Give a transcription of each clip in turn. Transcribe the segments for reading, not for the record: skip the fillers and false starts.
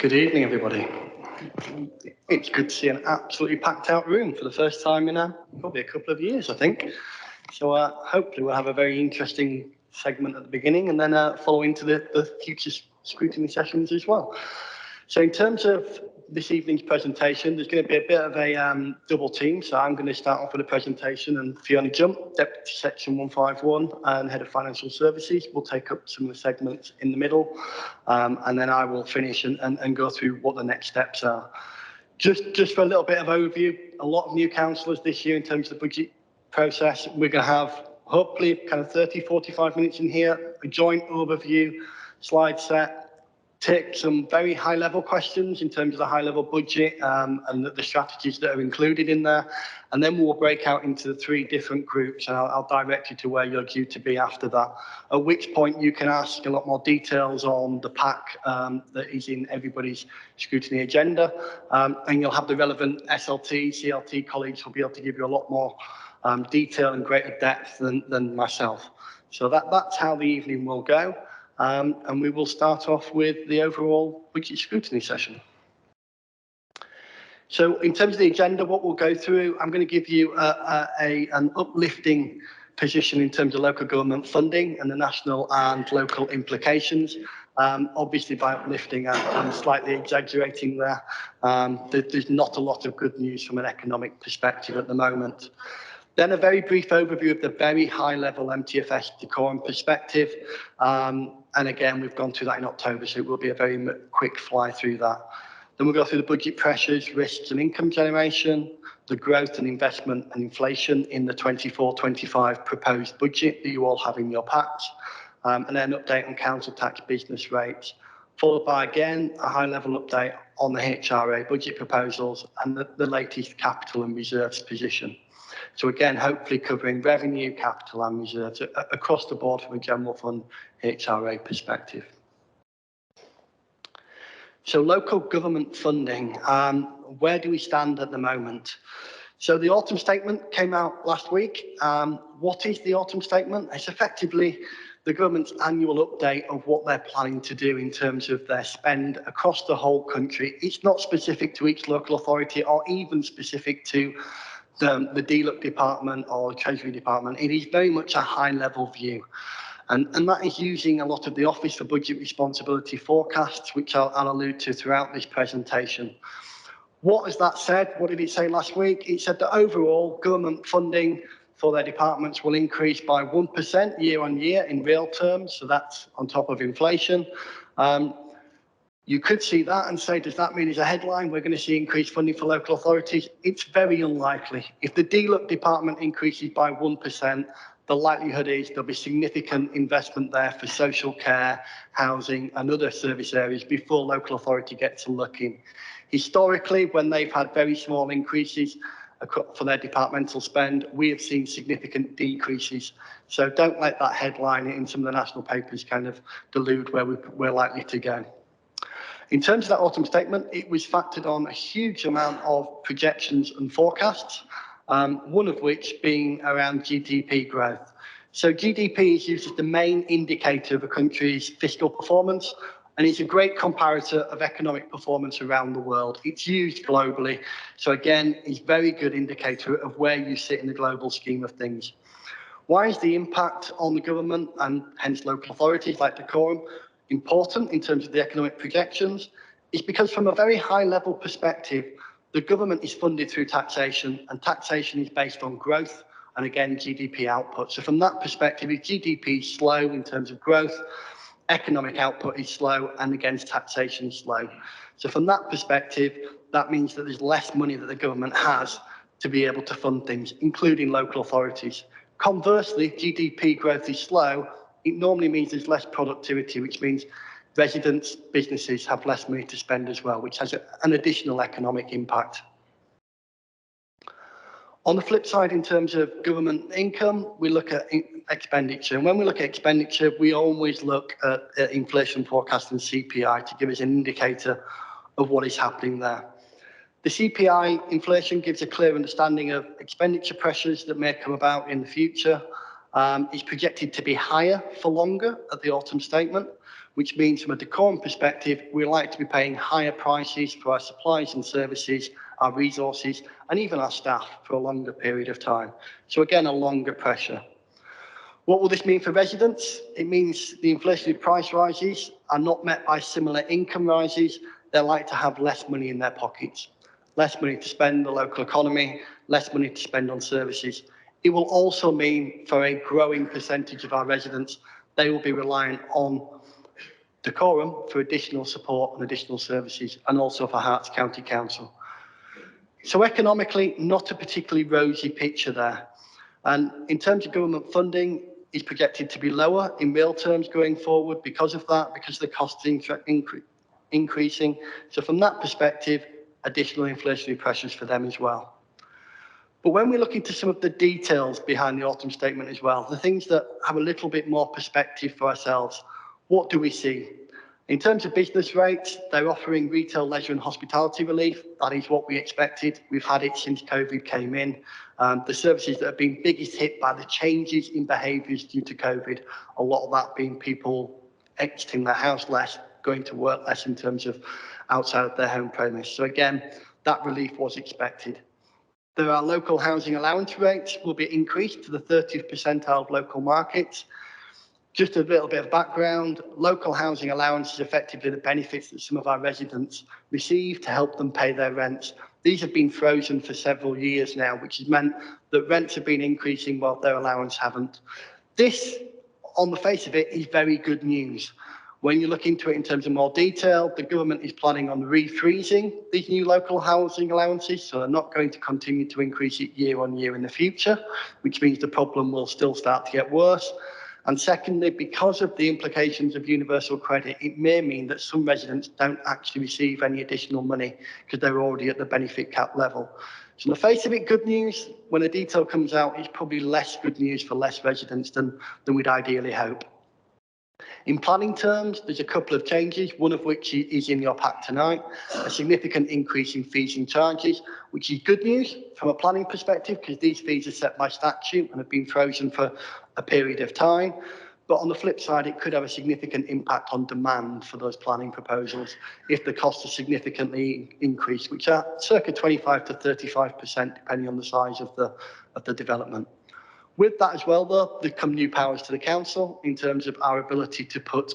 Good evening, everybody. It's good to see an absolutely packed out room for the first time in probably a couple of years, I think. So hopefully we'll have a very interesting segment at the beginning and then follow into the future scrutiny sessions as well. So in terms of this evening's presentation, there's going to be a bit of a double team. So I'm going to start off with a presentation, and Fiona Jump, Deputy Section 151 and Head of Financial Services, will take up some of the segments in the middle. And then I will finish and go through what the next steps are. Just for a little bit of overview, a lot of new councillors this year in terms of the budget process. We're going to have hopefully kind of 30, 45 minutes in here, a joint overview, slide set, take some very high-level questions in terms of the high-level budget and the strategies that are included in there. And then we'll break out into the three different groups, and I'll direct you to where you're due to be after that, at which point you can ask a lot more details on the pack that is in everybody's scrutiny agenda. And you'll have the relevant SLT, CLT colleagues who'll be able to give you a lot more detail and greater depth than myself. So that's how the evening will go. And we will start off with the overall budget scrutiny session. So in terms of the agenda, what we'll go through, I'm going to give you an uplifting position in terms of local government funding and the national and local implications. Obviously, by uplifting, I'm slightly exaggerating there. There's not a lot of good news from an economic perspective at the moment. Then a very brief overview of the very high-level MTFS decorum perspective. And again, we've gone through that in October, so it will be a very quick fly through that. Then we'll go through the budget pressures, risks and income generation, the growth and investment and inflation in the 24-25 proposed budget that you all have in your packs, and then an update on council tax business rates, followed by, again, a high-level update on the HRA budget proposals and the latest capital and reserves position. So again, hopefully covering revenue, capital and reserves across the board from a general fund HRA perspective. So local government funding, where do we stand at the moment? So the autumn statement came out last week. What is the autumn statement? It's effectively the government's annual update of what they're planning to do in terms of their spend across the whole country. It's not specific to each local authority or even specific to the DLUC department or Treasury department. It is very much a high-level view. And that is using a lot of the Office for Budget Responsibility forecasts, which I'll allude to throughout this presentation. What has that said? What did it say last week? It said that overall government funding for their departments will increase by 1% year on year in real terms. So that's on top of inflation. You could see that and say, does that mean as a headline we're going to see increased funding for local authorities? It's very unlikely. If the DLUC department increases by 1%, the likelihood is there'll be significant investment there for social care, housing and other service areas before local authority gets a look in. Historically, when they've had very small increases for their departmental spend, we have seen significant decreases. So don't let that headline in some of the national papers kind of delude where we're likely to go. In terms of that autumn statement, it was factored on a huge amount of projections and forecasts, one of which being around GDP growth. So GDP is used as the main indicator of a country's fiscal performance, and it's a great comparator of economic performance around the world. It's used globally, so again, it's a very good indicator of where you sit in the global scheme of things. Why is the impact on the government and hence local authorities like decorum important in terms of the economic projections? Is because from a very high level perspective, the government is funded through taxation, and taxation is based on growth and again GDP output. So from that perspective, if GDP is slow in terms of growth, economic output is slow and again taxation is slow. So from that perspective, that means that there's less money that the government has to be able to fund things, including local authorities. Conversely, if GDP growth is slow, it normally means there's less productivity, which means residents, businesses have less money to spend as well, which has an additional economic impact. On the flip side, in terms of government income, we look at expenditure. And when we look at expenditure, we always look at inflation forecast and CPI to give us an indicator of what is happening there. The CPI inflation gives a clear understanding of expenditure pressures that may come about in the future. is projected to be higher for longer at the autumn statement, which means from a decorum perspective, we like to be paying higher prices for our supplies and services, our resources, and even our staff for a longer period of time. So again, a longer pressure. What will this mean for residents? It means the inflationary price rises are not met by similar income rises. They're likely to have less money in their pockets, less money to spend in the local economy, less money to spend on services. It will also mean for a growing percentage of our residents, they will be reliant on decorum for additional support and additional services, and also for Herts County Council. So economically, not a particularly rosy picture there. And in terms of government funding, is projected to be lower in real terms going forward because of that, because the costs increasing. So from that perspective, additional inflationary pressures for them as well. But when we look into some of the details behind the autumn statement as well, the things that have a little bit more perspective for ourselves, what do we see? In terms of business rates, they're offering retail, leisure and hospitality relief. That is what we expected. We've had it since COVID came in. The services that have been biggest hit by the changes in behaviours due to COVID, a lot of that being people exiting their house less, going to work less in terms of outside of their home premise. So again, that relief was expected. There are local housing allowance rates will be increased to the 30th percentile of local markets. Just a little bit of background, local housing allowance is effectively the benefits that some of our residents receive to help them pay their rents. These have been frozen for several years now, which has meant that rents have been increasing while their allowance haven't. This, on the face of it, is very good news. When you look into it in terms of more detail, the government is planning on refreezing these new local housing allowances, so they're not going to continue to increase it year on year in the future, which means the problem will still start to get worse. And secondly, because of the implications of universal credit, it may mean that some residents don't actually receive any additional money because they're already at the benefit cap level. So in the face of it, good news. When the detail comes out, it's probably less good news for less residents than we'd ideally hope. In planning terms, there's a couple of changes, one of which is in your pack tonight, a significant increase in fees and charges, which is good news from a planning perspective because these fees are set by statute and have been frozen for a period of time. But on the flip side, it could have a significant impact on demand for those planning proposals if the costs are significantly increased, which are circa 25 to 35%, depending on the size of the development. With that as well, though, there come new powers to the council in terms of our ability to put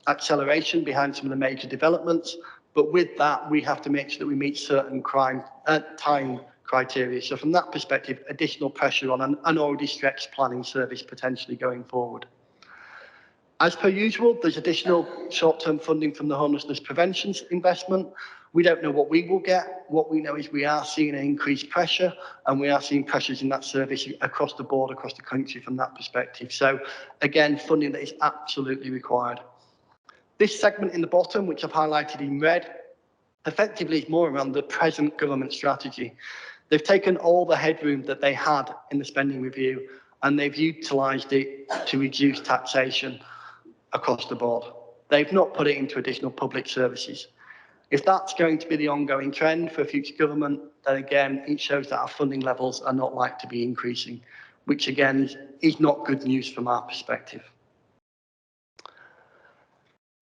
acceleration behind some of the major developments. But with that, we have to make sure that we meet certain time criteria. So from that perspective, additional pressure on an already stretched planning service potentially going forward. As per usual, there's additional short-term funding from the homelessness prevention investment. We don't know what we will get. What we know is we are seeing an increased pressure, and we are seeing pressures in that service across the board, across the country from that perspective. So again, funding that is absolutely required. This segment in the bottom, which I've highlighted in red, effectively is more around the present government strategy. They've taken all the headroom that they had in the spending review, and they've utilised it to reduce taxation across the board. They've not put it into additional public services. If that's going to be the ongoing trend for future government, then again, it shows that our funding levels are not likely to be increasing, which again is not good news from our perspective.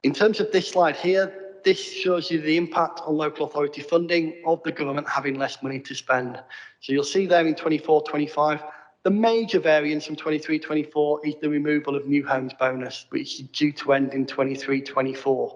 In terms of this slide here, this shows you the impact on local authority funding of the government having less money to spend. So you'll see there in 24-25, the major variance from 23-24 is the removal of new homes bonus, which is due to end in 23-24.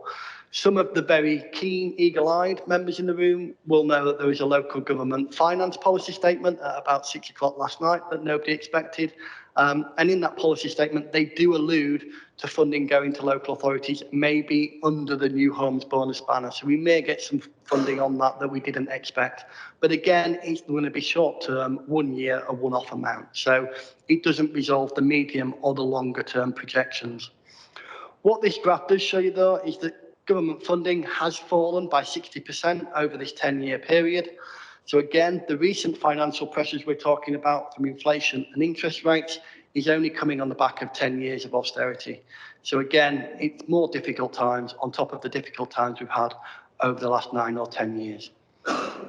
Some of the very keen, eagle-eyed members in the room will know that there is a local government finance policy statement at about 6 o'clock last night that nobody expected. And in that policy statement, they do allude to funding going to local authorities, maybe under the new homes bonus banner. So we may get some funding on that we didn't expect. But again, it's going to be short-term, 1 year, a one-off amount. So it doesn't resolve the medium or the longer-term projections. What this graph does show you, though, is that government funding has fallen by 60% over this 10-year period. So again, the recent financial pressures we're talking about from inflation and interest rates is only coming on the back of 10 years of austerity. So again, it's more difficult times on top of the difficult times we've had over the last 9 or 10 years.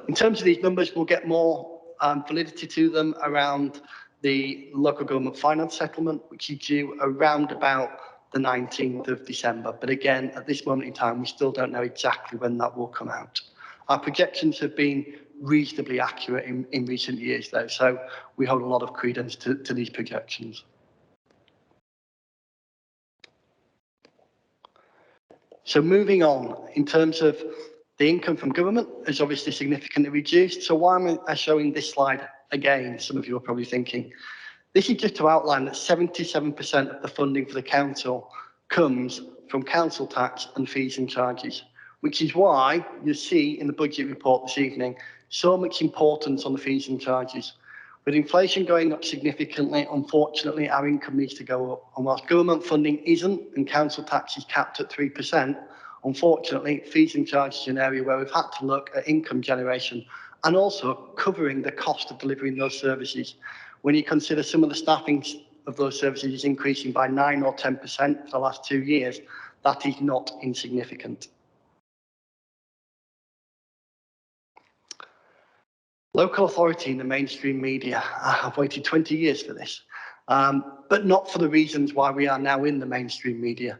In terms of these numbers, we'll get more validity to them around the local government finance settlement, which is due around about the 19th of December. But again, at this moment in time, we still don't know exactly when that will come out. Our projections have been reasonably accurate in recent years, though, so we hold a lot of credence to these projections. So moving on, in terms of the income from government is obviously significantly reduced. So why am I showing this slide again? Some of you are probably thinking. This is just to outline that 77% of the funding for the council comes from council tax and fees and charges, which is why you see in the budget report this evening so much importance on the fees and charges. With inflation going up significantly, unfortunately, our income needs to go up. And whilst government funding isn't and council tax is capped at 3%, unfortunately, fees and charges is an area where we've had to look at income generation and also covering the cost of delivering those services. When you consider some of the staffing of those services is increasing by 9 or 10% for the last 2 years, that is not insignificant. Local authority in the mainstream media. I've waited 20 years for this, but not for the reasons why we are now in the mainstream media.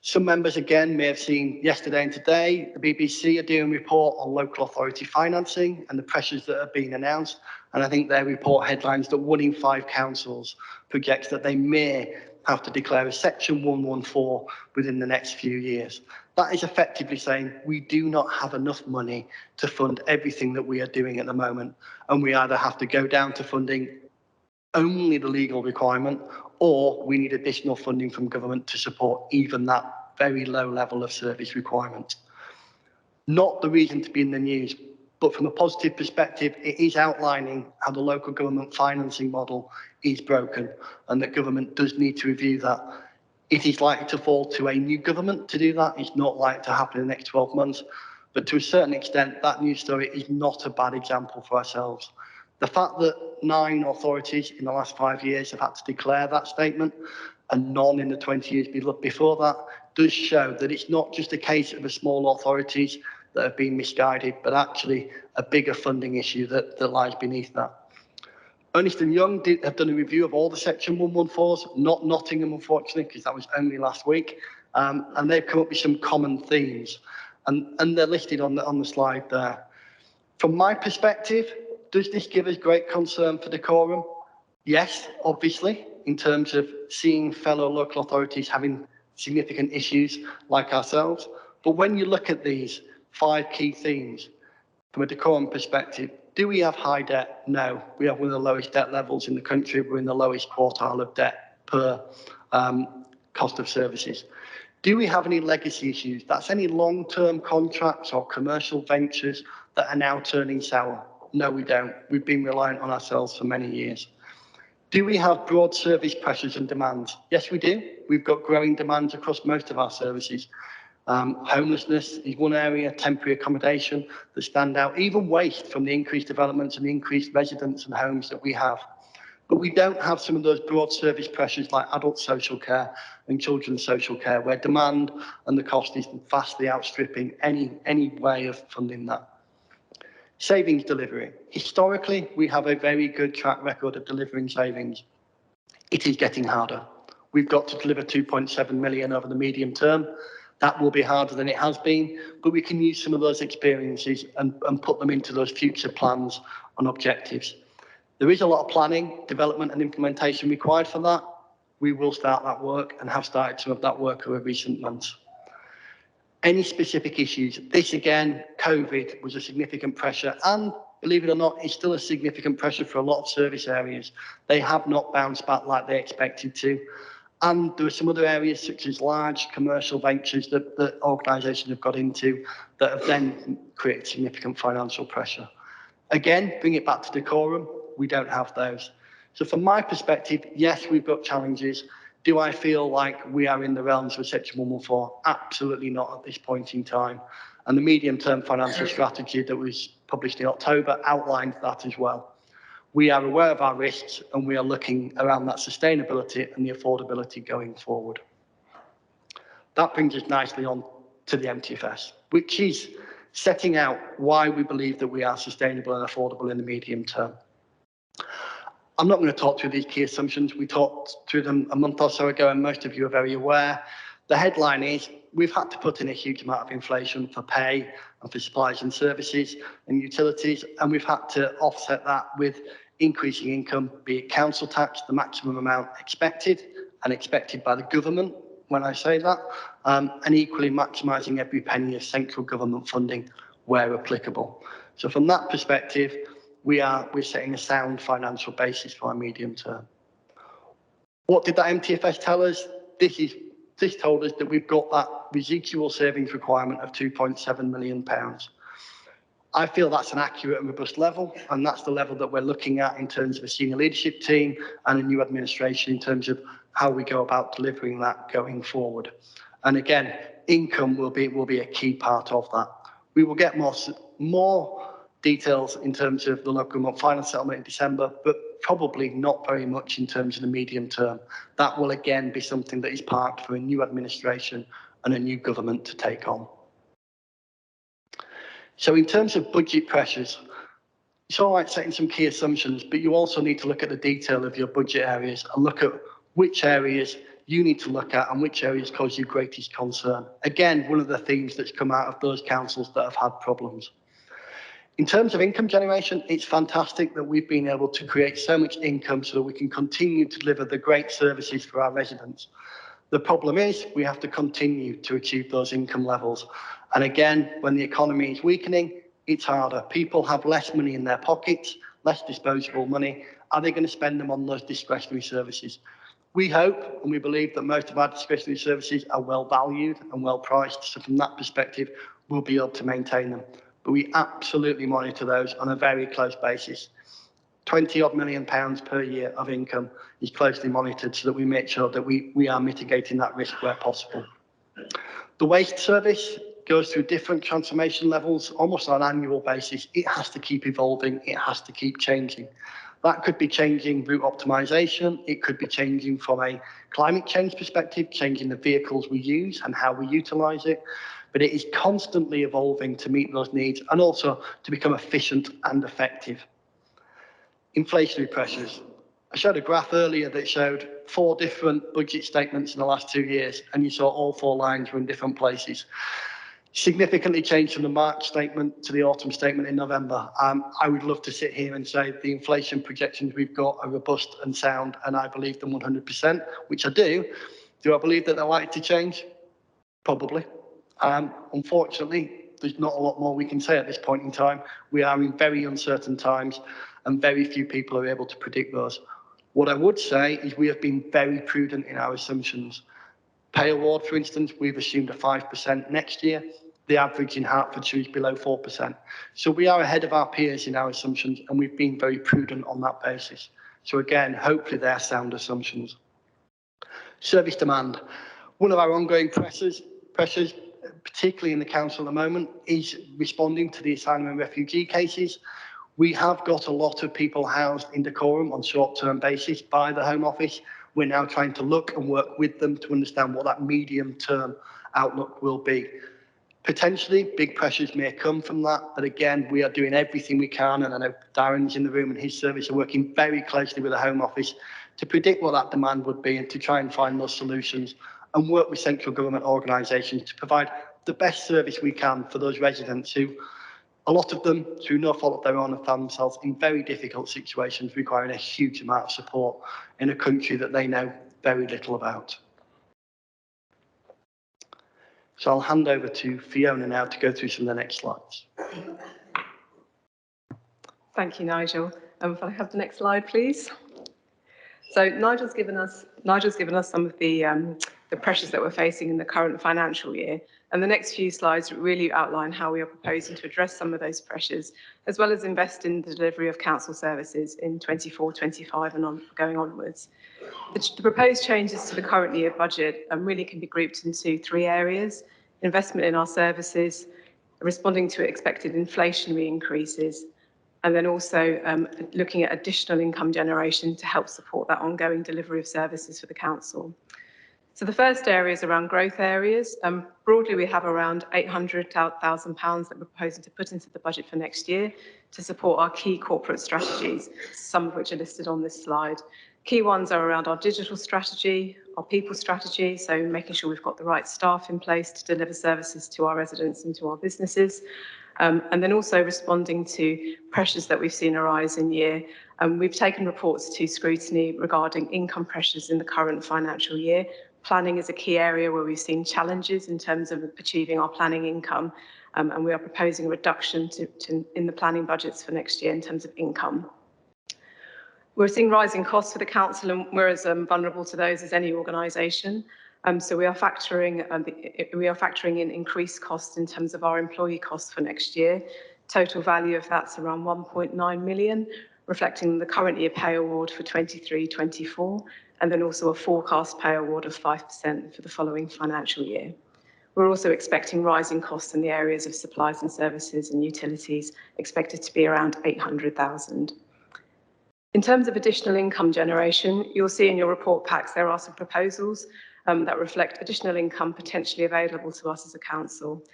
Some members, again, may have seen yesterday and today, the BBC are doing a report on local authority financing and the pressures that are being announced. And I think their report headlines that 1 in 5 councils projects that they may have to declare a Section 114 within the next few years. That is effectively saying we do not have enough money to fund everything that we are doing at the moment. And we either have to go down to funding only the legal requirement, or we need additional funding from government to support even that very low level of service requirement. Not the reason to be in the news, but from a positive perspective, it is outlining how the local government financing model is broken and that government does need to review that. It is likely to fall to a new government to do that. It's not likely to happen in the next 12 months. But to a certain extent, that news story is not a bad example for ourselves. The fact that 9 authorities in the last 5 years have had to declare that statement and none in the 20 years before that does show that it's not just a case of the small authorities that have been misguided, but actually a bigger funding issue that lies beneath that. Ernst & Young have done a review of all the Section 114s, not Nottingham, unfortunately, because that was only last week, and they've come up with some common themes, and they're listed on the slide there. From my perspective, does this give us great concern for decorum? Yes, obviously, in terms of seeing fellow local authorities having significant issues like ourselves. But when you look at these 5 key themes, from a decorum perspective, do we have high debt? No. We have one of the lowest debt levels in the country. We're in the lowest quartile of debt per cost of services. Do we have any legacy issues? That's any long-term contracts or commercial ventures that are now turning sour. No, we don't. We've been reliant on ourselves for many years. Do we have broad service pressures and demands? Yes, we do. We've got growing demands across most of our services. Homelessness is one area, temporary accommodation that stand out, even waste from the increased developments and the increased residents and homes that we have. But we don't have some of those broad service pressures like adult social care and children's social care, where demand and the cost is vastly outstripping any way of funding that. Savings delivery. Historically, we have a very good track record of delivering savings. It is getting harder. We've got to deliver 2.7 million over the medium term. That will be harder than it has been, but we can use some of those experiences and put them into those future plans and objectives. There is a lot of planning, development and implementation required for that. We will start that work and have started some of that work over recent months. Any specific issues? This again, COVID was a significant pressure, and believe it or not, it's still a significant pressure for a lot of service areas. They have not bounced back like they expected to. And there are some other areas such as large commercial ventures that organisations have got into that have then created significant financial pressure. Again, bring it back to decorum, we don't have those. So from my perspective, yes, we've got challenges. Do I feel like we are in the realms of Section 114? Absolutely not at this point in time. And the medium-term financial strategy that was published in October outlined that as well. We are aware of our risks and we are looking around that sustainability and the affordability going forward. That brings us nicely on to the MTFS, which is setting out why we believe that we are sustainable and affordable in the medium term. I'm not going to talk through these key assumptions. We talked through them a month or so ago, and most of you are very aware. The headline is we've had to put in a huge amount of inflation for pay and for supplies and services and utilities, and we've had to offset that with increasing income, be it council tax, the maximum amount expected and expected by the government when I say that, and equally maximising every penny of central government funding where applicable. So from that perspective, we're setting a sound financial basis for our medium term. What did that MTFS tell us? This told us that we've got that residual savings requirement of £2.7 million. I feel that's an accurate and robust level, and that's the level that we're looking at in terms of a senior leadership team and a new administration in terms of how we go about delivering that going forward. And again, income will be a key part of that. We will get more details in terms of the local government final settlement in December, but probably not very much in terms of the medium term. That will again be something that is parked for a new administration and a new government to take on. So in terms of budget pressures, it's all right setting some key assumptions, but you also need to look at the detail of your budget areas and look at which areas you need to look at and which areas cause you greatest concern. Again, one of the themes that's come out of those councils that have had problems. In terms of income generation, it's fantastic that we've been able to create so much income so that we can continue to deliver the great services for our residents. The problem is we have to continue to achieve those income levels. And again, when the economy is weakening, it's harder. People have less money in their pockets, less disposable money. Are they going to spend them on those discretionary services? We hope and we believe that most of our discretionary services are well valued and well priced. So from that perspective, we'll be able to maintain them. But we absolutely monitor those on a very close basis. £20-odd million per year of income is closely monitored so that we make sure that we are mitigating that risk where possible. The waste service goes through different transformation levels almost on an annual basis. It has to keep evolving. It has to keep changing. That could be changing route optimization. It could be changing from a climate change perspective, changing the vehicles we use and how we utilize it. But it is constantly evolving to meet those needs and also to become efficient and effective. Inflationary pressures. I showed a graph earlier that showed 4 different budget statements in the last 2 years, and you saw all 4 lines were in different places. Significantly changed from the March statement to the autumn statement in November. I would love to sit here and say the inflation projections we've got are robust and sound, and I believe them 100%, which I do. Do I believe that they're likely to change? Probably. Unfortunately, there's not a lot more we can say at this point in time. We are in very uncertain times, and very few people are able to predict those. What I would say is we have been very prudent in our assumptions. Pay award, for instance, we've assumed a 5% next year. The average in Hertfordshire is below 4%. So we are ahead of our peers in our assumptions, and we've been very prudent on that basis. So again, hopefully they're sound assumptions. Service demand. One of our ongoing pressures, particularly in the council at the moment, is responding to the asylum and refugee cases. We have got a lot of people housed in decorum on short-term basis by the Home Office. We're now trying to look and work with them to understand what that medium-term outlook will be. Potentially, big pressures may come from that, but again, we are doing everything we can, and I know Darren's in the room and his service are working very closely with the Home Office to predict what that demand would be and to try and find those solutions and work with central government organisations to provide the best service we can for those residents who, a lot of them, through no fault of their own, have found themselves in very difficult situations requiring a huge amount of support in a country that they know very little about. So I'll hand over to Fiona now to go through some of the next slides. Thank you, Nigel. If I have the next slide, please. So Nigel's given us some of the pressures that we're facing in the current financial year, and the next few slides really outline how we are proposing to address some of those pressures, as well as invest in the delivery of council services in 24, 25 and going onwards. The proposed changes to the current year budget really can be grouped into 3 areas: investment in our services, responding to expected inflationary increases, and then also looking at additional income generation to help support that ongoing delivery of services for the council. So the first area is around growth areas. Broadly, we have around £800,000 that we're proposing to put into the budget for next year to support our key corporate strategies, some of which are listed on this slide. Key ones are around our digital strategy, our people strategy, so making sure we've got the right staff in place to deliver services to our residents and to our businesses, and then also responding to pressures that we've seen arise in year. We've taken reports to Scrutiny regarding income pressures in the current financial year. Planning is a key area where we've seen challenges in terms of achieving our planning income, and we are proposing a reduction in the planning budgets for next year in terms of income. We're seeing rising costs for the council, and we're as vulnerable to those as any organisation. So we are factoring in increased costs in terms of our employee costs for next year. Total value of that's around 1.9 million, reflecting the current year pay award for 23-24, and then also a forecast pay award of 5% for the following financial year. We're also expecting rising costs in the areas of supplies and services and utilities, expected to be around 800,000. In terms of additional income generation, you'll see in your report packs there are some proposals that reflect additional income potentially available to us as a council.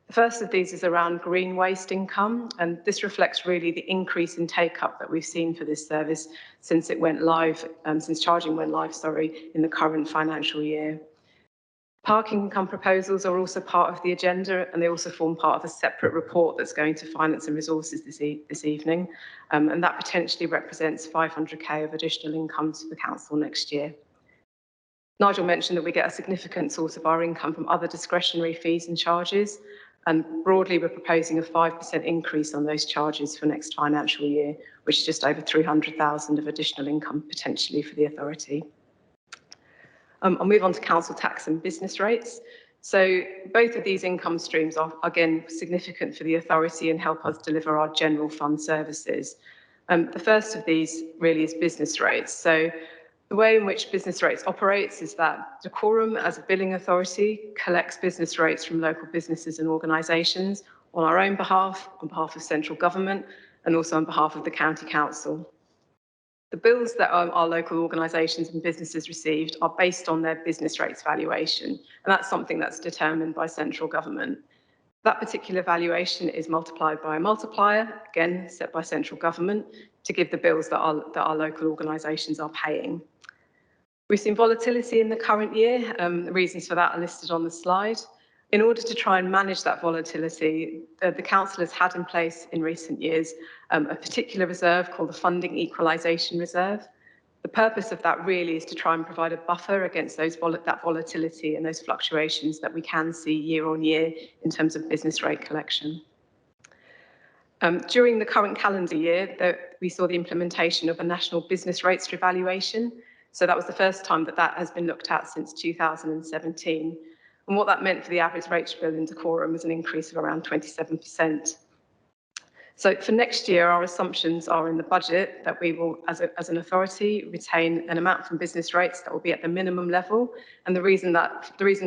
The first of these is around green waste income, and this reflects really the increase in take-up that we've seen for this service since it went live, since charging went live, in the current financial year. Parking income proposals are also part of the agenda, and they also form part of a separate report that's going to Finance and Resources this evening, and that potentially represents 500k of additional income to the council next year. Nigel mentioned that we get a significant source of our income from other discretionary fees and charges, and broadly we're proposing a 5% increase on those charges for next financial year, which is just over 300,000 of additional income potentially for the authority. I'll move on to council tax and business rates. So both of these income streams are, again, significant for the authority and help us deliver our general fund services. The first of these really is business rates. So the way in which business rates operates is that Decorum, as a billing authority, collects business rates from local businesses and organisations on our own behalf, on behalf of central government, and also on behalf of the county council. The bills that our local organisations and businesses received are based on their business rates valuation, and that's something that's determined by central government. That particular valuation is multiplied by a multiplier, again set by central government, to give the bills that our local organisations are paying. We've seen volatility in the current year. The reasons for that are listed on the slide. In order to try and manage that volatility, the council has had in place in recent years a particular reserve called the Funding Equalisation Reserve. The purpose of that really is to try and provide a buffer against that volatility and those fluctuations that we can see year on year in terms of business rate collection. During the current calendar year, we saw the implementation of a national business rates revaluation. So that was the first time that has been looked at since 2017. And what that meant for the average rates bill in Decorum was an increase of around 27%. So for next year, our assumptions are in the budget that we will, as an authority, retain an amount from business rates that will be at the minimum level. And the reason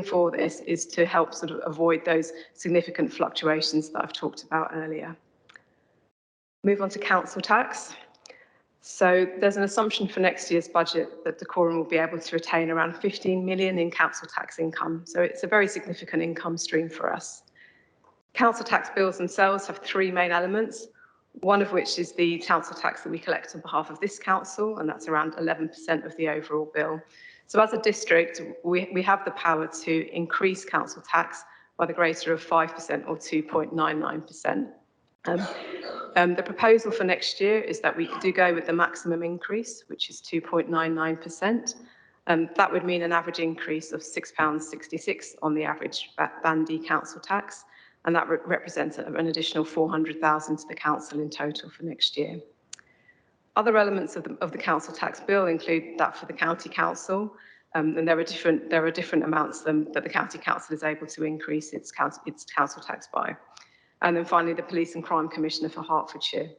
for this is to help sort of avoid those significant fluctuations that I've talked about earlier. Move on to council tax. So there's an assumption for next year's budget that Decorum will be able to retain around 15 million in council tax income. So it's a very significant income stream for us. Council tax bills themselves have three main elements, one of which is the council tax that we collect on behalf of this council, and that's around 11% of the overall bill. So as a district, we have the power to increase council tax by the greater of 5% or 2.99%. The proposal for next year is that we do go with the maximum increase, which is 2.99%. That would mean an average increase of £6.66 on the average Band D council tax, and that represents an additional 400,000 to the council in total for next year. Other elements of the council tax bill include that for the county council, and there are different amounts that the county council is able to increase its council tax by. And then finally, the Police and Crime Commissioner for Hertfordshire.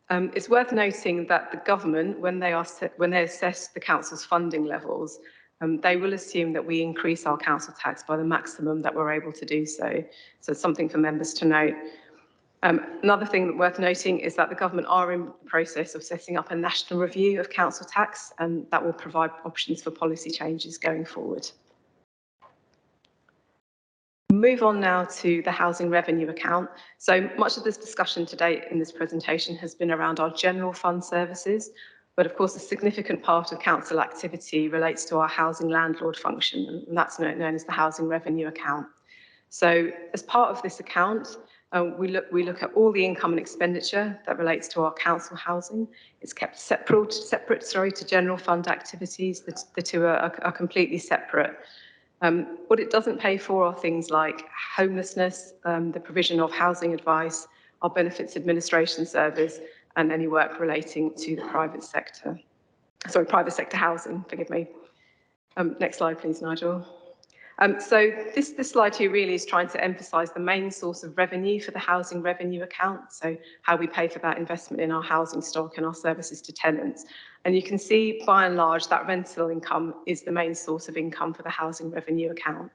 It's worth noting that the government, when they assess the council's funding levels, they will assume that we increase our council tax by the maximum that we're able to do so. So it's something for members to note. Another thing worth noting is that the government are in the process of setting up a national review of council tax, and that will provide options for policy changes going forward. Move on now to the housing revenue account. So much of this discussion today in this presentation has been around our general fund services, but of course a significant part of council activity relates to our housing landlord function, and that's known as the housing revenue account. So as part of this account, we look at all the income and expenditure that relates to our council housing. It's kept separate to general fund activities. The two are completely separate. What it doesn't pay for are things like homelessness, the provision of housing advice, our benefits administration service, and any work relating to the private sector. Sorry, private sector housing, forgive me. Next slide, please, Nigel. So this slide here really is trying to emphasise the main source of revenue for the housing revenue account, so how we pay for that investment in our housing stock and our services to tenants. And you can see, by and large, that rental income is the main source of income for the housing revenue account.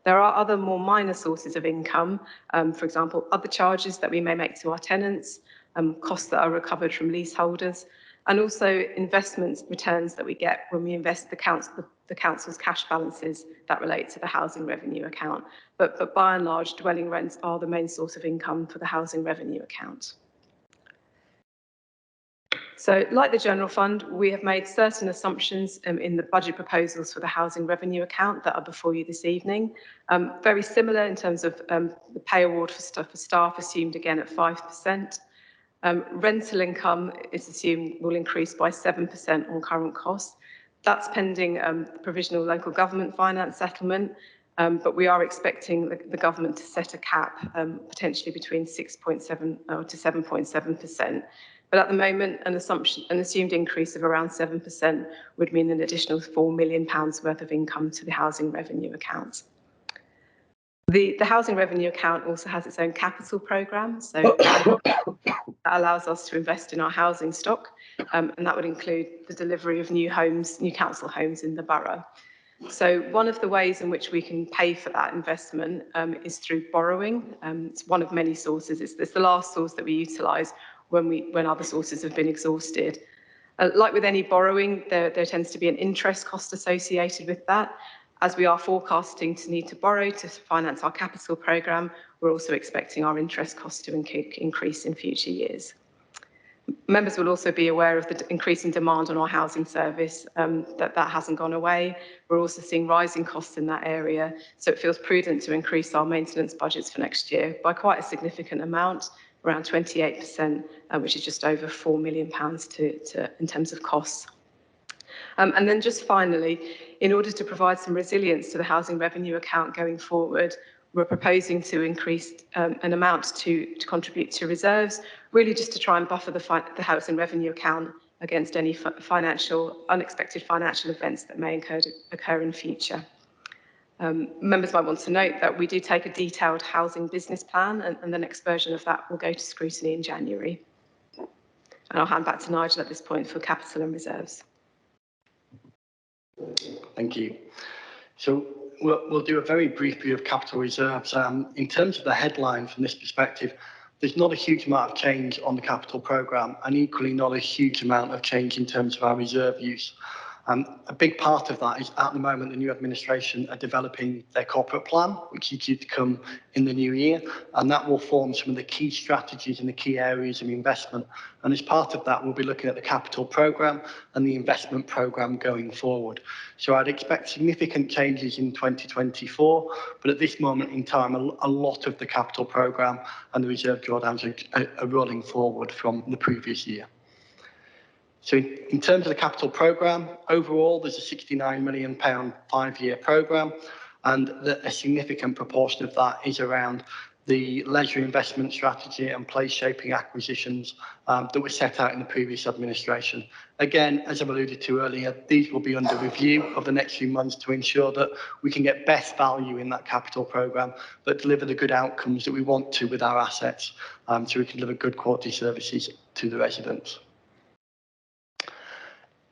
There are other more minor sources of income, for example, other charges that we may make to our tenants, costs that are recovered from leaseholders, and also investment returns that we get when we invest the council's cash balances that relate to the housing revenue account. But by and large, dwelling rents are the main source of income for the housing revenue account. So, like the general fund, we have made certain assumptions in the budget proposals for the housing revenue account that are before you this evening. Very similar in terms of the pay award for staff assumed again at 5%. Rental income is assumed will increase by 7% on current costs. That's pending the provisional local government finance settlement, but we are expecting the government to set a cap potentially between 6.7 to 7.7%. But at the moment, an assumed increase of around 7% would mean an additional £4 million worth of income to the housing revenue account. The housing revenue account also has its own capital programme, so that allows us to invest in our housing stock, and that would include the delivery of new council homes in the borough. So one of the ways in which we can pay for that investment is through borrowing. It's one of many sources. It's the last source that we utilise when other sources have been exhausted. Like with any borrowing, there tends to be an interest cost associated with that. As we are forecasting to need to borrow to finance our capital programme, we're also expecting our interest costs to increase in future years. Members will also be aware of the increasing demand on our housing service, that hasn't gone away. We're also seeing rising costs in that area, so it feels prudent to increase our maintenance budgets for next year by quite a significant amount, around 28%, which is just over £4 million in terms of costs. And then just finally, in order to provide some resilience to the housing revenue account going forward, we're proposing to increase an amount to contribute to reserves, really just to try and buffer the housing revenue account against any unexpected financial events that may occur in future. Members might want to note that we do take a detailed housing business plan, and the next version of that will go to scrutiny in January. And I'll hand back to Nigel at this point for capital and reserves. Thank you. So we'll do a very brief view of capital reserves. In terms of the headline from this perspective, there's not a huge amount of change on the capital programme, and equally not a huge amount of change in terms of our reserve use. A big part of that is, at the moment, the new administration are developing their corporate plan, which is due to come in the new year, and that will form some of the key strategies and the key areas of investment. And as part of that, we'll be looking at the capital programme and the investment programme going forward. So I'd expect significant changes in 2024, but at this moment in time, a lot of the capital programme and the reserve drawdowns are rolling forward from the previous year. So in terms of the capital programme, overall, there's a £69 million 5-year programme, and a significant proportion of that is around the leisure investment strategy and place-shaping acquisitions that were set out in the previous administration. Again, as I've alluded to earlier, these will be under review over the next few months to ensure that we can get best value in that capital programme, but deliver the good outcomes that we want to with our assets, so we can deliver good quality services to the residents.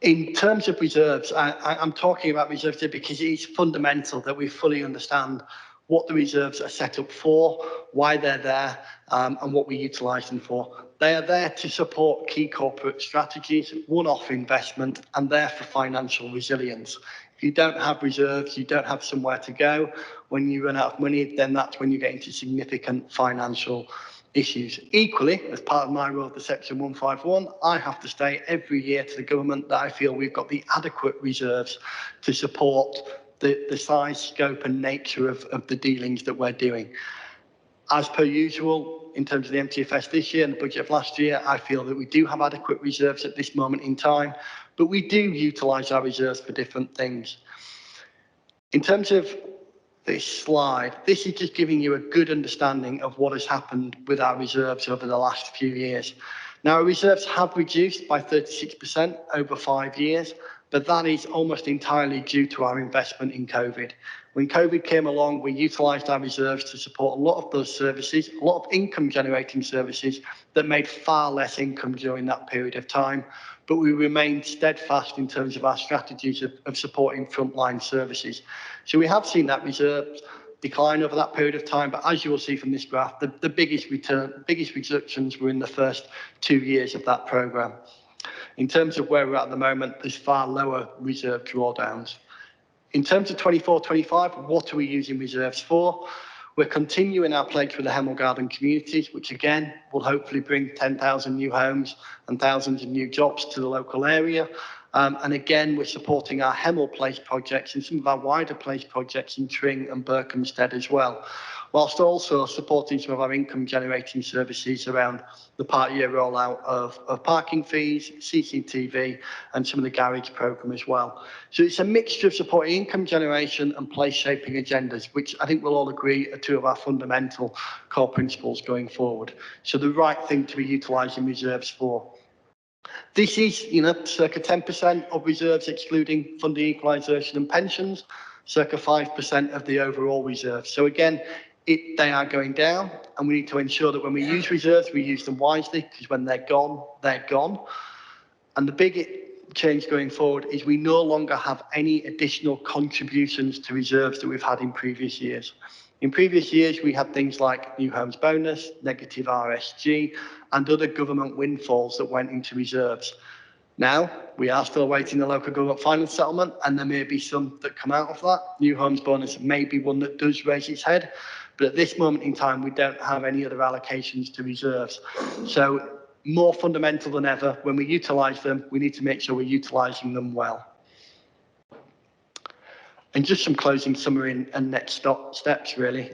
In terms of reserves, I'm talking about reserves because it is fundamental that we fully understand what the reserves are set up for, why they're there, and what we utilise them for. They are there to support key corporate strategies, one-off investment, and there for financial resilience. If you don't have reserves, you don't have somewhere to go. When you run out of money, then that's when you get into significant financial issues. Equally, as part of my role at the Section 151, I have to state every year to the government that I feel we've got the adequate reserves to support the size, scope and nature of the dealings that we're doing. As per usual, in terms of the MTFS this year and the budget of last year, I feel that we do have adequate reserves at this moment in time, but we do utilise our reserves for different things. In terms of this slide, this is just giving you a good understanding of what has happened with our reserves over the last few years. Now, our reserves have reduced by 36% over 5 years, but that is almost entirely due to our investment in COVID. When COVID came along, we utilised our reserves to support a lot of those services, a lot of income-generating services that made far less income during that period of time, but we remained steadfast in terms of our strategies of supporting frontline services. So we have seen that reserves decline over that period of time, but as you will see from this graph, the biggest reductions were in the first 2 years of that programme. In terms of where we're at the moment, there's far lower reserve drawdowns. In terms of 24-25, what are we using reserves for? We're continuing our pledge with the Hemel Garden communities, which again will hopefully bring 10,000 new homes and thousands of new jobs to the local area. And again, we're supporting our Hemel Place projects and some of our wider place projects in Tring and Berkhamsted as well, whilst also supporting some of our income generating services around the part-year rollout of parking fees, CCTV, and some of the garage programme as well. So it's a mixture of supporting income generation and place shaping agendas, which I think we'll all agree are two of our fundamental core principles going forward. So the right thing to be utilising reserves for. This is, circa 10% of reserves excluding funding equalisation and pensions, circa 5% of the overall reserves. So again, they are going down, and we need to ensure that when we use reserves, we use them wisely, because when they're gone, they're gone. And the big change going forward is we no longer have any additional contributions to reserves that we've had in previous years. In previous years, we had things like new homes bonus, negative RSG, and other government windfalls that went into reserves. Now, we are still awaiting the local government final settlement, and there may be some that come out of that. New homes bonus may be one that does raise its head, but at this moment in time, we don't have any other allocations to reserves. So more fundamental than ever, when we utilise them, we need to make sure we're utilising them well. And just some closing summary and next steps, really.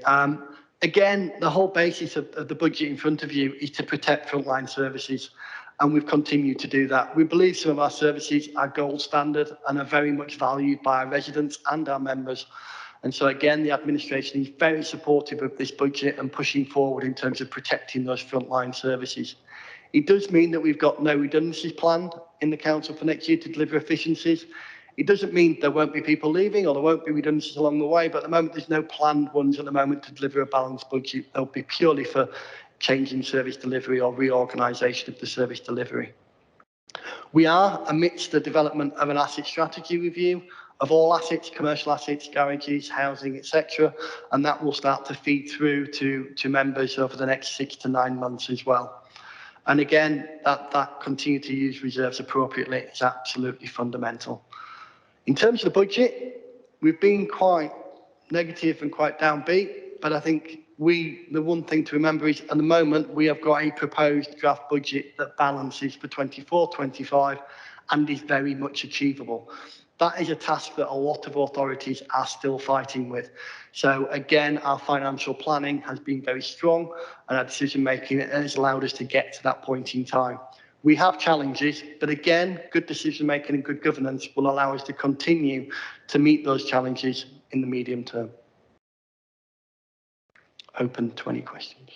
Again, the whole basis of the budget in front of you is to protect frontline services, and we've continued to do that. We believe some of our services are gold standard and are very much valued by our residents and our members. And so again, the administration is very supportive of this budget and pushing forward in terms of protecting those frontline services. It does mean that we've got no redundancies planned in the council for next year to deliver efficiencies. It doesn't mean there won't be people leaving or there won't be redundancies along the way, but at the moment there's no planned ones at the moment to deliver a balanced budget. They'll be purely for changing service delivery or reorganisation of the service delivery. We are amidst the development of an asset strategy review of all assets, commercial assets, garages, housing, etc. And that will start to feed through to members over the next 6 to 9 months as well. And again, that continue to use reserves appropriately is absolutely fundamental. In terms of the budget, we've been quite negative and quite downbeat, but I think the one thing to remember is at the moment we have got a proposed draft budget that balances for 24-25 and is very much achievable. That is a task that a lot of authorities are still fighting with. So again, our financial planning has been very strong and our decision making has allowed us to get to that point in time. We have challenges, but again, good decision making and good governance will allow us to continue to meet those challenges in the medium term. Open to any questions.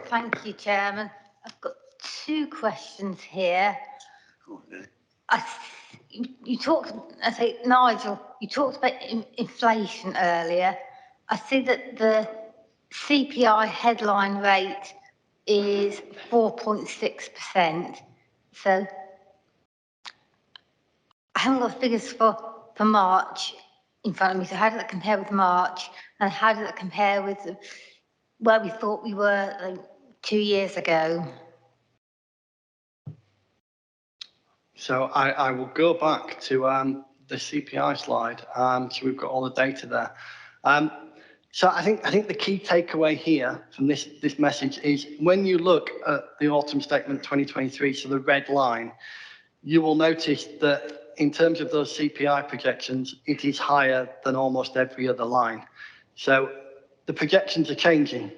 Thank you, Chairman. I've got 2 questions here. You talked, I think, Nigel, you talked about inflation earlier. I see that the CPI headline rate is 4.6%. So I haven't got figures for March in front of me. So how does that compare with March? And how does it compare with where we thought we were like 2 years ago? So I will go back to the CPI slide. So we've got all the data there. So I think the key takeaway here from this message is when you look at the autumn statement 2023, so the red line, you will notice that in terms of those CPI projections, it is higher than almost every other line. So the projections are changing.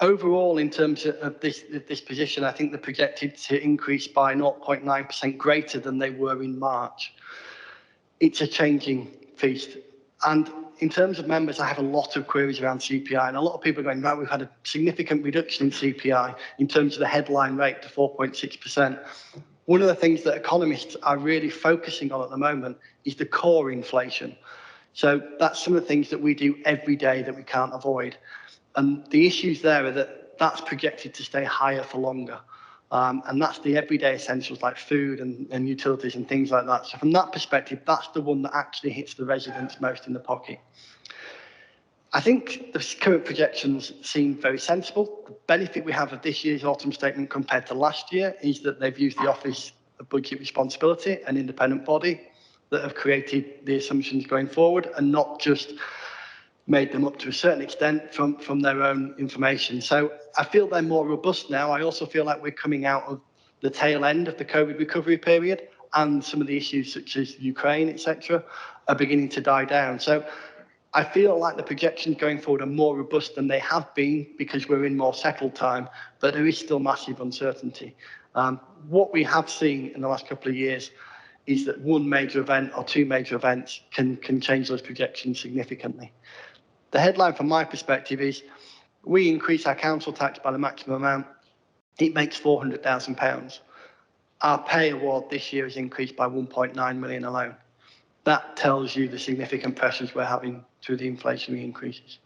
Overall, in terms of this position, I think they're projected to increase by 0.9% greater than they were in March. It's a changing feast. And in terms of members, I have a lot of queries around CPI, and a lot of people are going, right, we've had a significant reduction in CPI in terms of the headline rate to 4.6%. One of the things that economists are really focusing on at the moment is the core inflation. So that's some of the things that we do every day that we can't avoid. And the issues there are that that's projected to stay higher for longer. And that's the everyday essentials like food and utilities and things like that. So from that perspective, that's the one that actually hits the residents most in the pocket. I think the current projections seem very sensible. The benefit we have of this year's autumn statement compared to last year is that they've used the Office of Budget Responsibility, an independent body that have created the assumptions going forward and not just made them up to a certain extent from their own information. So I feel they're more robust now. I also feel like we're coming out of the tail end of the COVID recovery period, and some of the issues such as Ukraine, etc., are beginning to die down. So I feel like the projections going forward are more robust than they have been because we're in more settled time, but there is still massive uncertainty. What we have seen in the last couple of years is that one major event or two major events can change those projections significantly. The headline from my perspective is we increase our council tax by the maximum amount. It makes £400,000. Our pay award this year is increased by 1.9 million alone. That tells you the significant pressures we're having through the inflationary increases.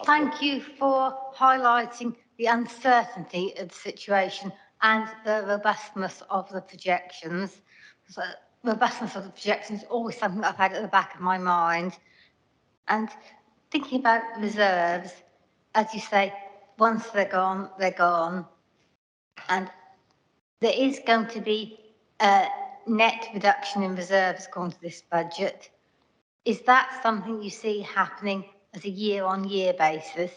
Thank you for highlighting the uncertainty of the situation and the robustness of the projections. So, robustness of the projections is always something that I've had at the back of my mind. And thinking about reserves, as you say, once they're gone, they're gone. And there is going to be a net reduction in reserves according to this budget. Is that something you see happening as a year-on-year basis?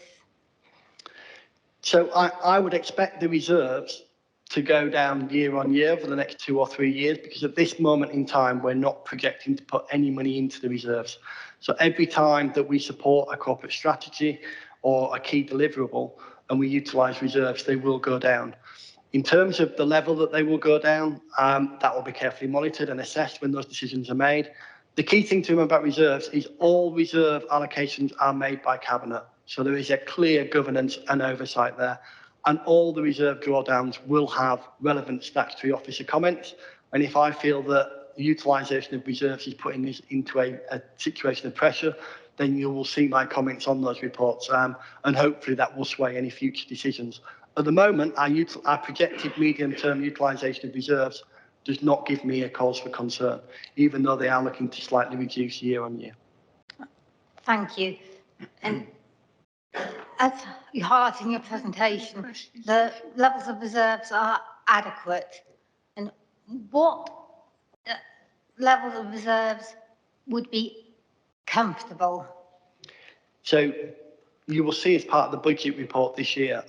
So I would expect the reserves to go down year on year for the next 2 or 3 years, because at this moment in time, we're not projecting to put any money into the reserves. So every time that we support a corporate strategy or a key deliverable and we utilise reserves, they will go down. In terms of the level that they will go down, that will be carefully monitored and assessed when those decisions are made. The key thing to remember about reserves is all reserve allocations are made by Cabinet. So there is a clear governance and oversight there. And all the reserve drawdowns will have relevant statutory officer comments. And if I feel that the utilisation of reserves is putting us into a situation of pressure, then you will see my comments on those reports. And hopefully that will sway any future decisions. At the moment, our projected medium-term utilisation of reserves does not give me a cause for concern, even though they are looking to slightly reduce year on year. Thank you. And as you highlighted in your presentation, the levels of reserves are adequate. And what levels of reserves would be comfortable? So you will see as part of the budget report this year,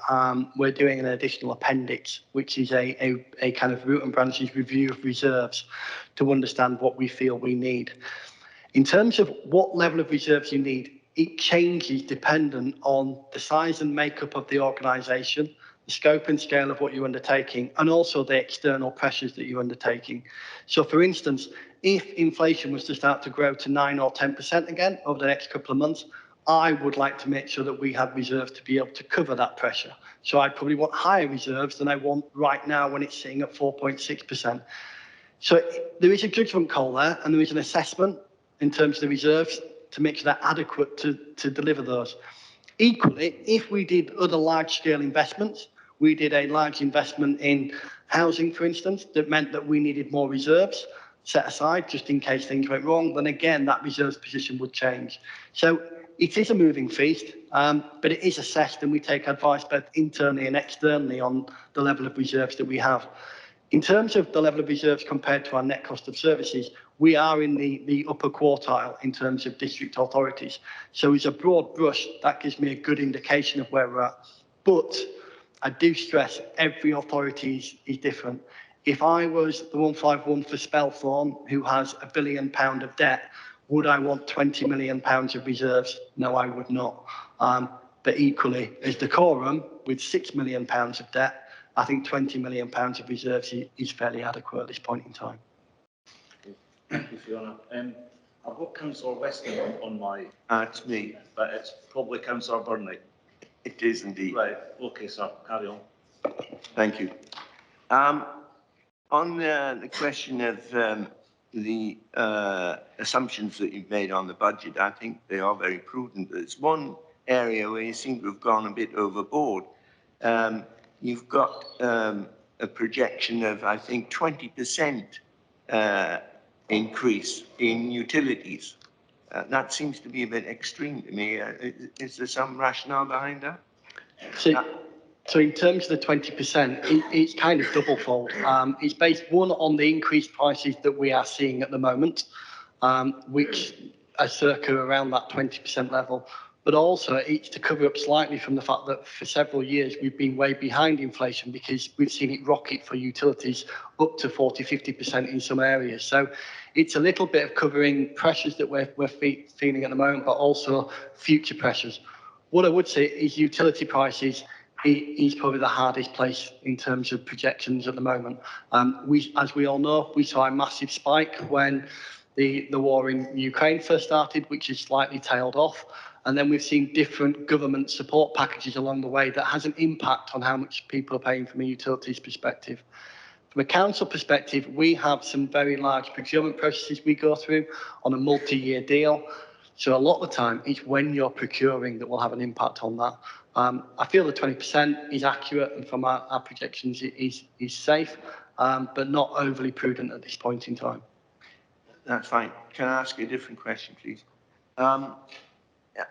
we're doing an additional appendix, which is a kind of root and branches review of reserves to understand what we feel we need. In terms of what level of reserves you need, it changes dependent on the size and makeup of the organisation, the scope and scale of what you're undertaking, and also the external pressures that you're undertaking. So for instance, if inflation was to start to grow to 9 or 10% again over the next couple of months, I would like to make sure that we have reserves to be able to cover that pressure. So I probably want higher reserves than I want right now when it's sitting at 4.6%. So there is a judgment call there, and there is an assessment in terms of the reserves to make sure they're adequate to deliver those. Equally, if we did other large-scale investments, we did a large investment in housing, for instance, that meant that we needed more reserves set aside just in case things went wrong, then again, that reserves position would change. So it is a moving feast, but it is assessed and we take advice both internally and externally on the level of reserves that we have. In terms of the level of reserves compared to our net cost of services, we are in the upper quartile in terms of district authorities. So as a broad brush, that gives me a good indication of where we're at. But I do stress every authority is different. If I was the 151 for Spelthorne, who has £1 billion of debt, would I want £20 million of reserves? No, I would not. But equally, as Decorum, with £6 million of debt, I think £20 million of reserves is fairly adequate at this point in time. Thank you, Fiona. I've got Councillor Weston on my... That's me. But it's probably Councillor Burnley. It is indeed. Right, okay, sir, carry on. Thank you. On the question of the assumptions that you've made on the budget, I think they are very prudent. There's one area where you seem to have gone a bit overboard. You've got a projection of, I think, 20% increase in utilities. That seems to be a bit extreme to me. Is there some rationale behind that? So in terms of the 20%, it's kind of double-fold. It's based, one, on the increased prices that we are seeing at the moment, which are circa around that 20% level. But also, it's to cover up slightly from the fact that for several years, we've been way behind inflation because we've seen it rocket for utilities up to 40, 50% in some areas. So it's a little bit of covering pressures that we're feeling at the moment, but also future pressures. What I would say is utility prices is probably the hardest place in terms of projections at the moment. As we all know, we saw a massive spike when the war in Ukraine first started, which has slightly tailed off. And then we've seen different government support packages along the way that has an impact on how much people are paying from a utilities perspective. From a council perspective, we have some very large procurement processes we go through on a multi-year deal. So a lot of the time, it's when you're procuring that will have an impact on that. I feel the 20% is accurate, and from our projections, it is safe, but not overly prudent at this point in time. That's fine. Can I ask you a different question, please?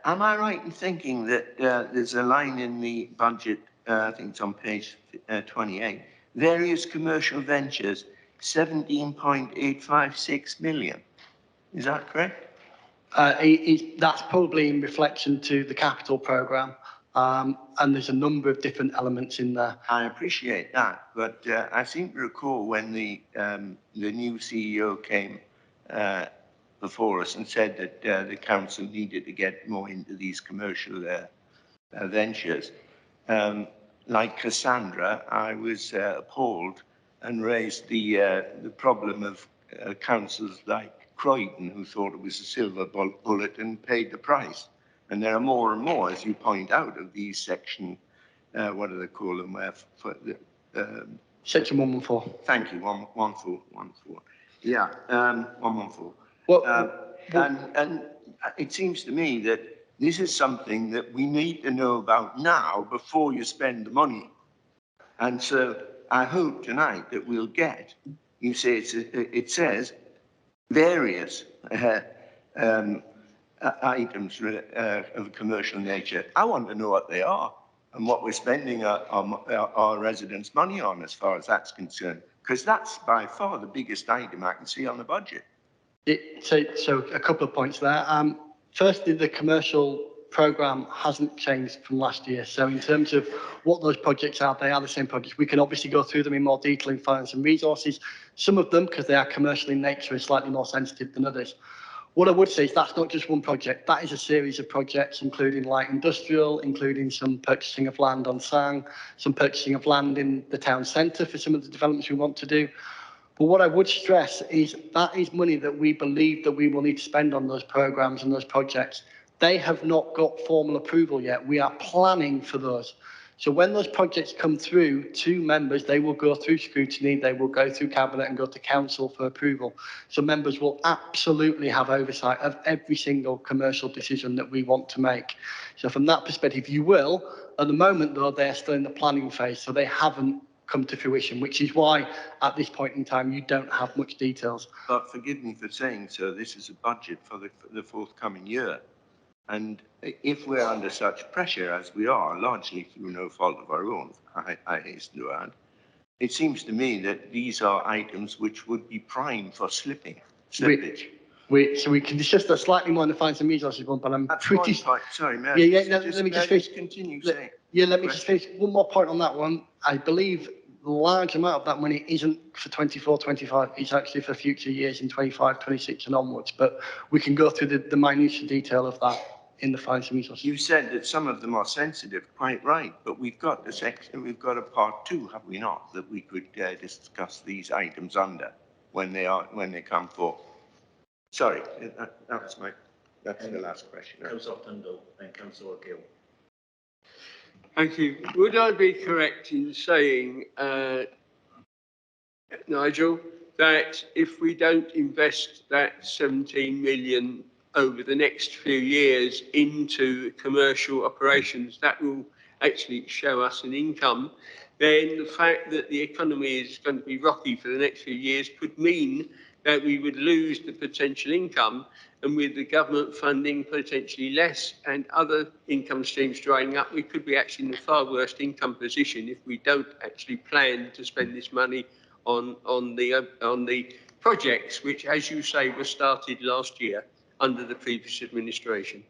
Am I right in thinking that there's a line in the budget, I think it's on page 28, various commercial ventures, 17.856 million. Is that correct? That's probably in reflection to the capital programme, and there's a number of different elements in there. I appreciate that, but I seem to recall when the new CEO came before us and said that the council needed to get more into these commercial ventures. Like Cassandra, I was appalled and raised the problem of councils like Croydon, who thought it was a silver bullet and paid the price. And there are more and more, as you point out, of these section, what do they call them? Section 114. Thank you, 114. Yeah, 114. Well, and it seems to me that this is something that we need to know about now before you spend the money. And so I hope tonight that we'll get, you say it says, various items of commercial nature. I want to know what they are and what we're spending our residents' money on as far as that's concerned, because that's by far the biggest item I can see on the budget. So a couple of points there. Firstly, the commercial programme hasn't changed from last year. So in terms of what those projects are, they are the same projects. We can obviously go through them in more detail in finance and resources. Some of them, because they are commercial in nature, are slightly more sensitive than others. What I would say is that's not just one project. That is a series of projects, including light industrial, including some purchasing of land on Sang, some purchasing of land in the town centre for some of the developments we want to do. But what I would stress is that is money that we believe that we will need to spend on those programmes and those projects. They have not got formal approval yet. We are planning for those. So when those projects come through to members, they will go through scrutiny, they will go through cabinet and go to council for approval. So members will absolutely have oversight of every single commercial decision that we want to make. So from that perspective, you will. At the moment, though, they're still in the planning phase, so they haven't come to fruition, which is why at this point in time, you don't have much details. But forgive me for saying so, this is a budget for the forthcoming year. And if we're under such pressure as we are, largely through no fault of our own, I hasten to add, it seems to me that these are items which would be prime for slippage. So we can discuss that slightly more in the finance and resources one, but I'm That's pretty... Sorry, Mayor. Let me just finish. Continue Let saying. me just finish. One more point on that one. I believe a large amount of that money isn't for 24, 25. It's actually for future years in 25, 26 and onwards. But we can go through the minutiae detail of that in the finance and resources. You said that some of them are sensitive, quite right, but we've got the section, we've got a part 2, have we not, that we could discuss these items under when they come forth. Sorry, that's the last question. Councillor Tundall and Councillor Gill. Thank you. Would I be correct in saying, Nigel, that if we don't invest that 17 million over the next few years into commercial operations, that will actually show us an income, then the fact that the economy is going to be rocky for the next few years could mean that we would lose the potential income, and with the government funding potentially less and other income streams drying up, we could be actually in the far worst income position if we don't actually plan to spend this money on the projects which, as you say, were started last year under the previous administration.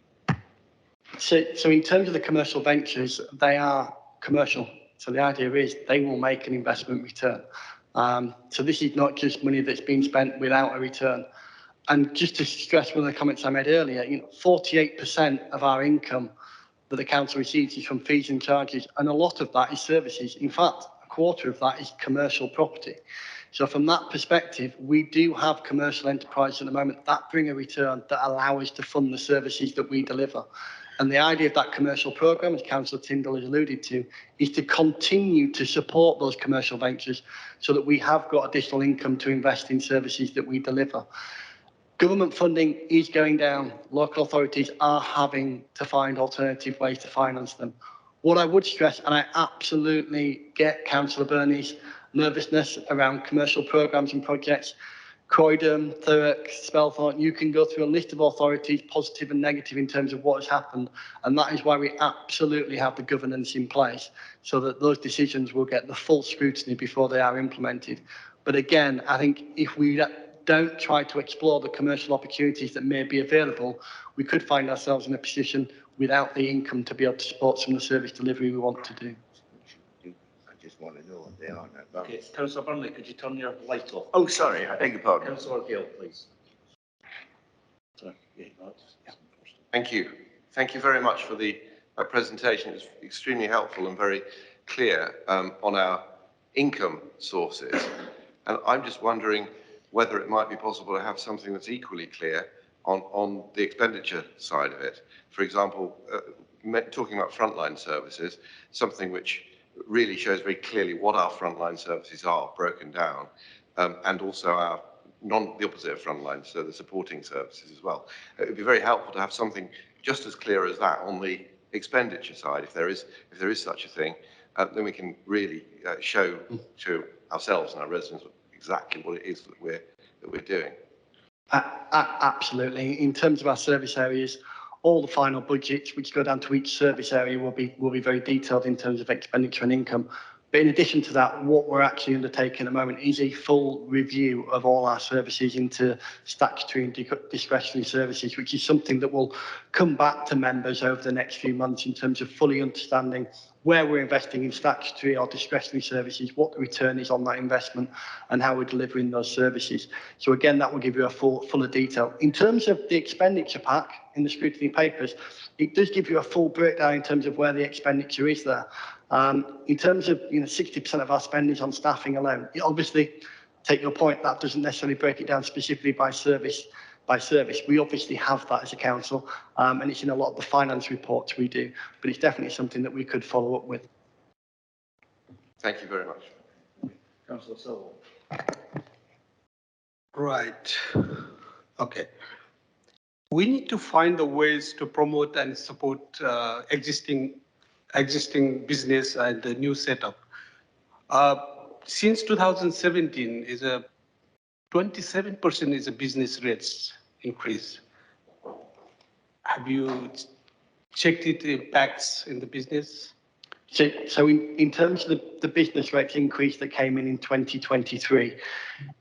So in terms of the commercial ventures, they are commercial. So the idea is they will make an investment return. So this is not just money that's been spent without a return. And just to stress one of the comments I made earlier, 48% of our income that the council receives is from fees and charges, and a lot of that is services. In fact, a quarter of that is commercial property. So from that perspective, we do have commercial enterprises at the moment that bring a return that allow us to fund the services that we deliver. And the idea of that commercial programme, as Councillor Tyndall has alluded to, is to continue to support those commercial ventures so that we have got additional income to invest in services that we deliver. Government funding is going down. Local authorities are having to find alternative ways to finance them. What I would stress, and I absolutely get Councillor Burney's nervousness around commercial programmes and projects, Croydon, Thurrock, Spelthorne, you can go through a list of authorities, positive and negative in terms of what has happened. And that is why we absolutely have the governance in place so that those decisions will get the full scrutiny before they are implemented. But again, I think if we don't try to explore the commercial opportunities that may be available, we could find ourselves in a position without the income to be able to support some of the service delivery we want to do. I just want to know what they are now. Okay, Councillor Burnley, could you turn your light off? Oh, sorry, I beg your pardon. Councillor Gill, please. Sorry, Thank you. Thank you very much for the presentation. It's extremely helpful and very clear on our income sources. And I'm just wondering whether it might be possible to have something that's equally clear on the expenditure side of it. For example, talking about frontline services, something which really shows very clearly what our frontline services are broken down, and also our the opposite of frontline, so the supporting services as well. It would be very helpful to have something just as clear as that on the expenditure side, if there is such a thing, then we can really show to ourselves and our residents exactly what it is that we're doing. Absolutely. In terms of our service areas, all the final budgets which go down to each service area will be very detailed in terms of expenditure and income. But in addition to that, what we're actually undertaking at the moment is a full review of all our services into statutory and discretionary services, which is something that will come back to members over the next few months in terms of fully understanding where we're investing in statutory or discretionary services, what the return is on that investment, and how we're delivering those services. So again, that will give you a fuller detail. In terms of the expenditure pack in the scrutiny papers, it does give you a full breakdown in terms of where the expenditure is there. In terms of 60% of our spend is on staffing alone. Obviously, take your point, that doesn't necessarily break it down specifically by service. We obviously have that as a council, and it's in a lot of the finance reports we do, but it's definitely something that we could follow up with. Thank you very much. Councillor Sowell. Right. Okay. We need to find the ways to promote and support existing business and the new setup. Since 2017, is a 27% is a business rates increase. Have you checked it impacts in the business? So in terms of the business rates increase that came in 2023,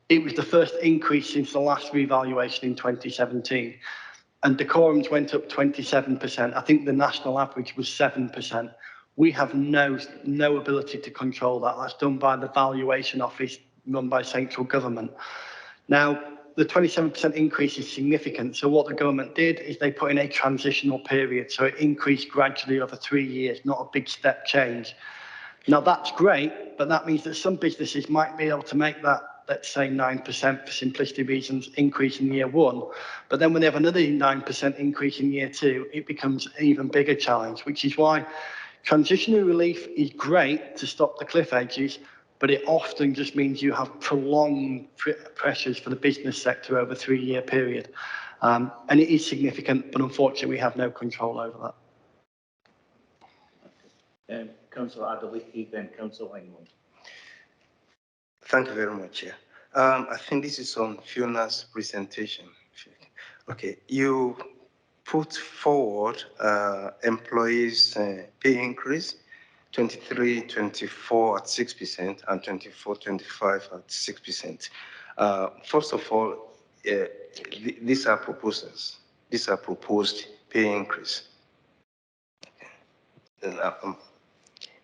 it was the first increase since the last revaluation in 2017. And decorums went up 27%. I think the national average was 7%. We have no ability to control that. That's done by the valuation office run by central government. Now, the 27% increase is significant. So what the government did is they put in a transitional period. So it increased gradually over 3 years, not a big step change. Now, that's great, but that means that some businesses might be able to make that, let's say 9% for simplicity reasons, increase in year one. But then when they have another 9% increase in year two, it becomes an even bigger challenge, which is why transitional relief is great to stop the cliff edges, but it often just means you have prolonged pressures for the business sector over a 3-year period. And it is significant, but unfortunately we have no control over that. Councillor Adeleke, then Councillor England. Thank you very much, Chair. I think this is on Fiona's presentation. Okay, you put forward employees' pay increase, 23-24 at 6% and 24-25 at 6%. First of all, these are proposals. These are proposed pay increase.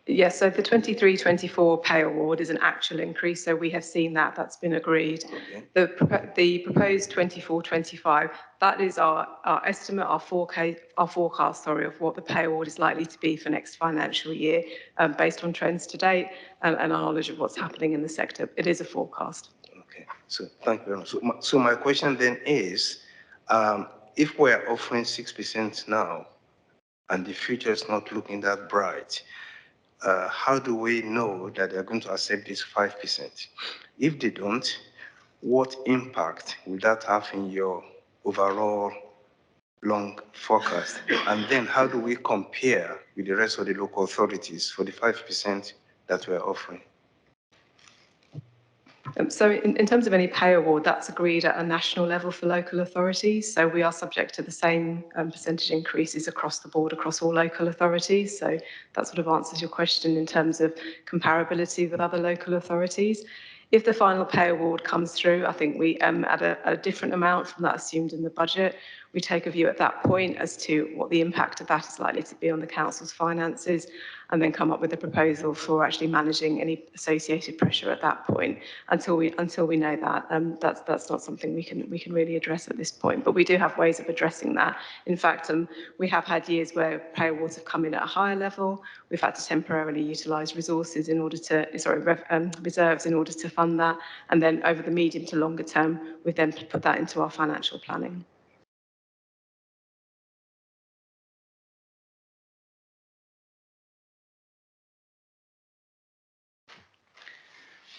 Yes, so the 23-24 pay award is an actual increase, so we have seen that, that's been agreed. Okay. The proposed 24-25, that is our estimate, our forecast, of what the pay award is likely to be for next financial year, based on trends to date and our knowledge of what's happening in the sector. It is a forecast. Okay, so thank you very much. So my question then is, if we're offering 6% now and the future is not looking that bright, how do we know that they're going to accept this 5%? If they don't, what impact will that have in your overall long forecast? And then how do we compare with the rest of the local authorities for the 5% that we're offering? So in terms of any pay award, that's agreed at a national level for local authorities. So we are subject to the same percentage increases across the board, across all local authorities. So that sort of answers your question in terms of comparability with other local authorities. If the final pay award comes through, I think we at a different amount from that assumed in the budget. We take a view at that point as to what the impact of that is likely to be on the council's finances, and then come up with a proposal for actually managing any associated pressure at that point. Until we know that, that's not something we can really address at this point. But we do have ways of addressing that. In fact, we have had years where pay awards have come in at a higher level. We've had to temporarily utilise resources in order to reserves in order to fund that, and then over the medium to longer term, we've then put that into our financial planning.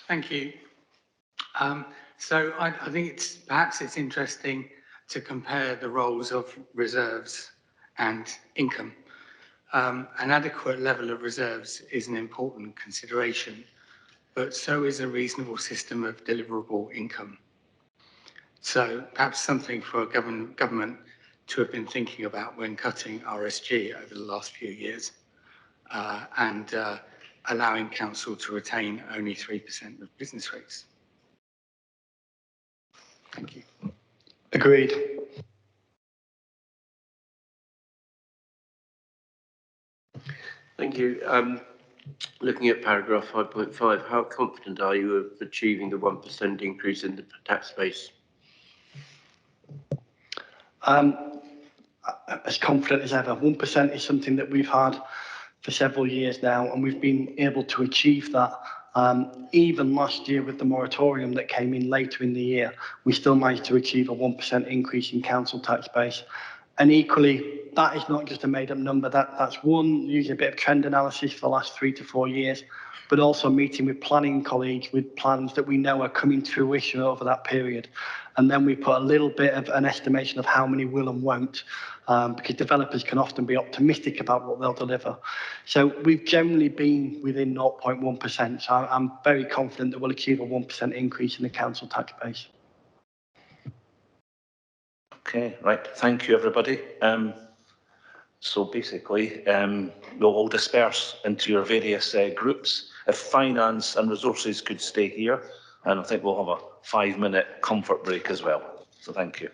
Thank you. So I think perhaps it's interesting to compare the roles of reserves and income. An adequate level of reserves is an important consideration, but so is a reasonable system of deliverable income. So perhaps something for a government to have been thinking about when cutting RSG over the last few years, and allowing council to retain only 3% of business rates. Thank you. Agreed. Thank you. Looking at paragraph 5.5, how confident are you of achieving the 1% increase in the tax base? As confident as ever. 1% is something that we've had for several years now, and we've been able to achieve that. Even last year with the moratorium that came in later in the year, we still managed to achieve a 1% increase in council tax base. And equally, that is not just a made-up number. That's one, using a bit of trend analysis for the last 3 to 4 years, but also meeting with planning colleagues with plans that we know are coming to fruition over that period. And then we put a little bit of an estimation of how many will and won't, because developers can often be optimistic about what they'll deliver. So we've generally been within 0.1%. So I'm very confident that we'll achieve a 1% increase in the council tax base. Okay, right. Thank you, everybody. So basically, we'll all disperse into your various groups. If finance and resources could stay here, and I think we'll have a 5-minute comfort break as well. So thank you.